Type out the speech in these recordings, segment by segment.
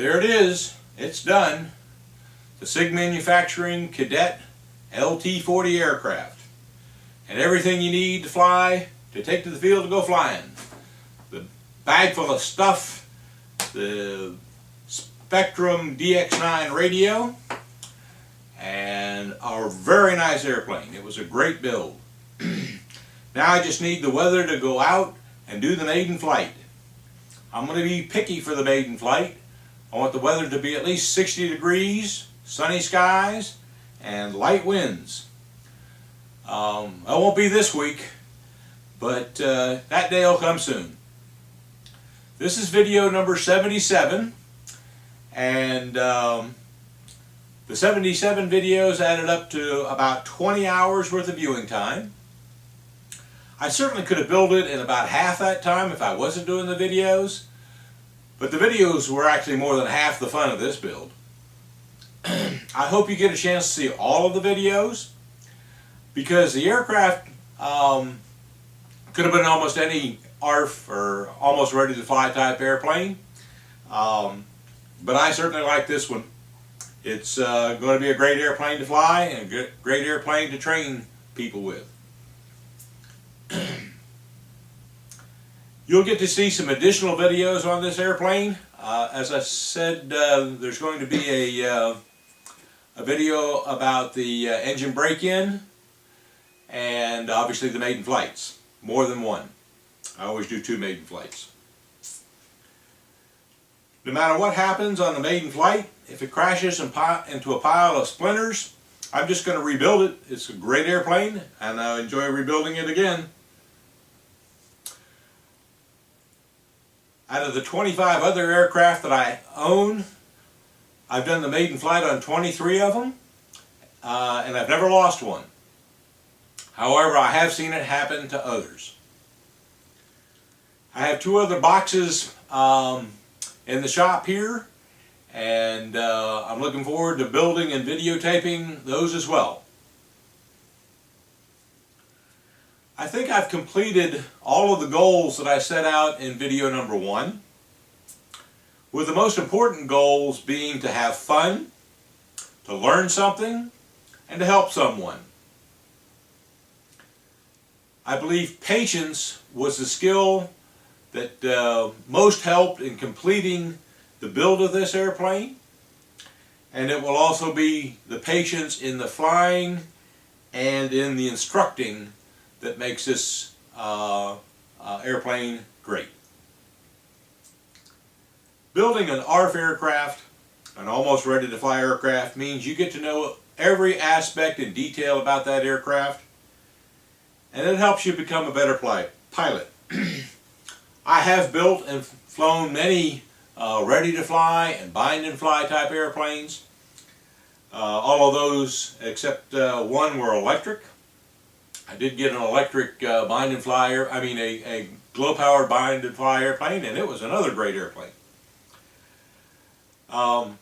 there it is. It's done. The SIG Manufacturing Kadet LT-40 aircraft. And everything you need to fly, to take to the field to go flying. The bag full of stuff, the Spectrum DX9 radio, and our very nice airplane. It was a great build. Now I just need the weather to go out and do the maiden flight. I'm going to be picky for the maiden flight. I want the weather to be at least 60 degrees, sunny skies, and light winds. It won't be this week, but that day will come soon. This is video number 77, and the 77 videos added up to about 20 hours worth of viewing time. I certainly could have built it in about half that time if I wasn't doing the videos, but the videos were actually more than half the fun of this build. I hope you get a chance to see all of the videos, because the aircraft could have been almost any ARF or almost ready to fly type airplane, but I certainly like this one. It's going to be a great airplane to fly and a great airplane to train people with. You'll get to see some additional videos on this airplane. As I said, there's going to be a video about the engine break-in, and obviously the maiden flights. More than one. I always do 2 maiden flights. No matter what happens on the maiden flight, if it crashes into a pile of splinters, I'm just going to rebuild it. It's a great airplane, and I enjoy rebuilding it again. Out of the 25 other aircraft that I own, I've done the maiden flight on 23 of them, and I've never lost one. However, I have seen it happen to others. I have 2 other boxes in the shop here, and I'm looking forward to building and videotaping those as well. I think I've completed all of the goals that I set out in video number 1, with the most important goals being to have fun, to learn something, and to help someone. I believe patience was the skill that most helped in completing the build of this airplane, and it will also be the patience in the flying and in the instructing that makes this airplane great. Building an ARF aircraft, an almost ready to fly aircraft, means you get to know every aspect and detail about that aircraft, and it helps you become a better pilot. I have built and flown many ready to fly and bind and fly type airplanes. All of those except one were electric. I did get an electric bind and fly, a glow powered bind and fly airplane, and it was another great airplane. And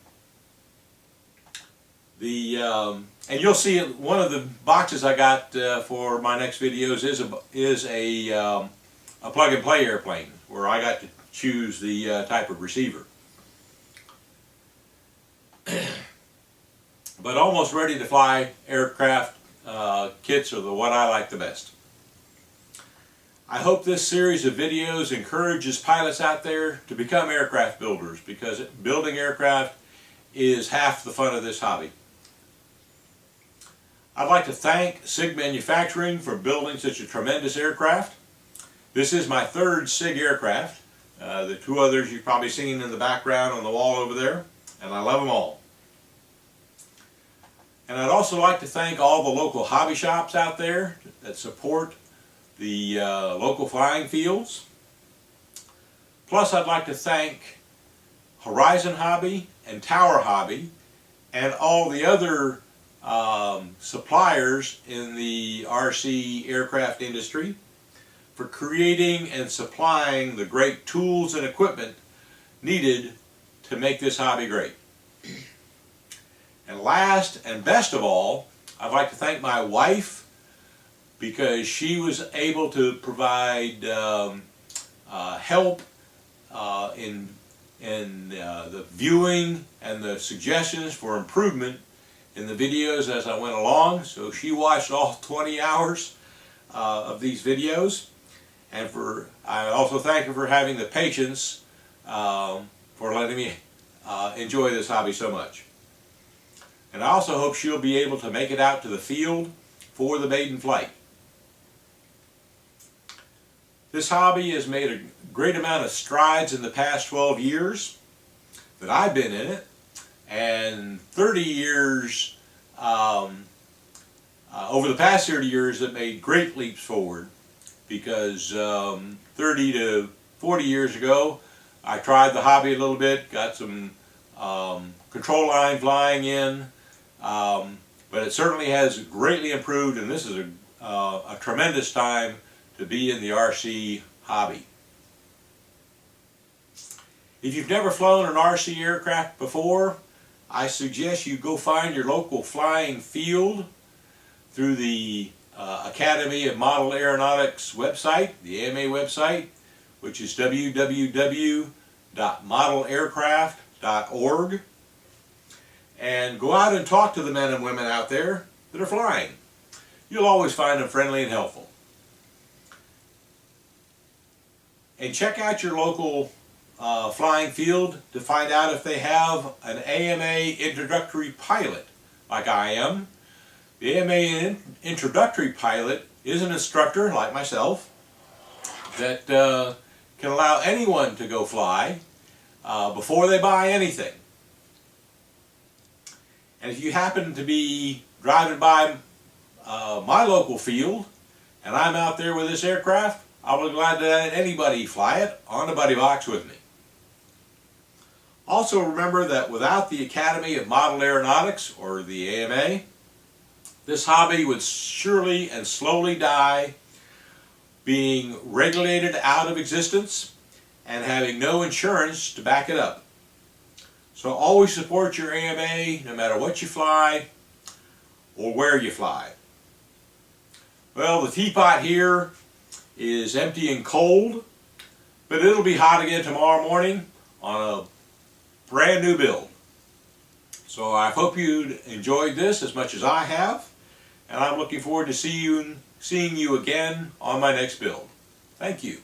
you'll see one of the boxes I got for my next videos is a plug and play airplane, where I got to choose the type of receiver. But almost ready to fly aircraft kits are what I like the best. I hope this series of videos encourages pilots out there to become aircraft builders, because building aircraft is half the fun of this hobby. I'd like to thank SIG Manufacturing for building such a tremendous aircraft. This is my 3rd SIG aircraft. The 2 others you've probably seen in the background on the wall over there, and I love them all. And I'd also like to thank all the local hobby shops out there that support the local flying fields. Plus, I'd like to thank Horizon Hobby and Tower Hobby and all the other suppliers in the RC aircraft industry for creating and supplying the great tools and equipment needed to make this hobby great. And last and best of all, I'd like to thank my wife, because she was able to provide help in in the viewing and the suggestions for improvement in the videos as I went along. So she watched all 20 hours of these videos, and I also thank her for having the patience for letting me enjoy this hobby so much. And I also hope she'll be able to make it out to the field for the maiden flight. This hobby has made a great amount of strides in the past 12 years that I've been in it, and 30 years, over the past 30 years, it made great leaps forward, because 30 to 40 years ago, I tried the hobby a little bit, got some control line flying in, but it certainly has greatly improved, and this is a tremendous time to be in the RC hobby. If you've never flown an RC aircraft before, I suggest you go find your local flying field through the Academy of Model Aeronautics website, the AMA website, which is www.modelaircraft.org, and go out and talk to the men and women out there that are flying. You'll always find them friendly and helpful. And check out your local flying field to find out if they have an AMA introductory pilot like I am. The AMA introductory pilot is an instructor like myself that can allow anyone to go fly before they buy anything. And if you happen to be driving by my local field and I'm out there with this aircraft, I'll be glad to let anybody fly it on the buddy box with me. Also remember that without the Academy of Model Aeronautics, or the AMA, this hobby would surely and slowly die, being regulated out of existence and having no insurance to back it up. So always support your AMA no matter what you fly or where you fly. Well, the teapot here is empty and cold, but it'll be hot again tomorrow morning on a brand new build. So I hope you enjoyed this as much as I have, and I'm looking forward to seeing you again on my next build. Thank you.